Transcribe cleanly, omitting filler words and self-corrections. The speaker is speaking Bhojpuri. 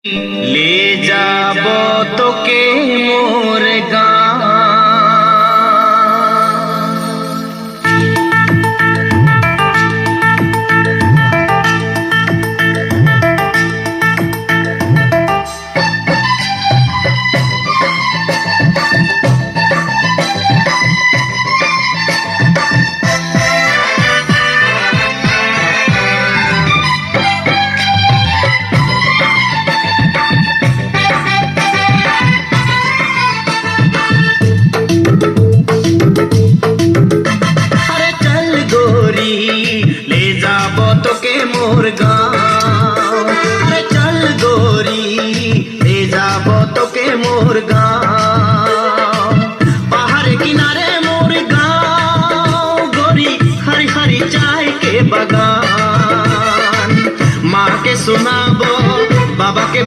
ले जाबो तोके मोर गाँव। तोके मोर गाँव, अरे चल गोरी ले जाबो तोके मोर गाँव। पहाड़ किनारे मोर गाँव गोरी, हरी हरी चाय के बगान। माँ के सुनाबो बाबा के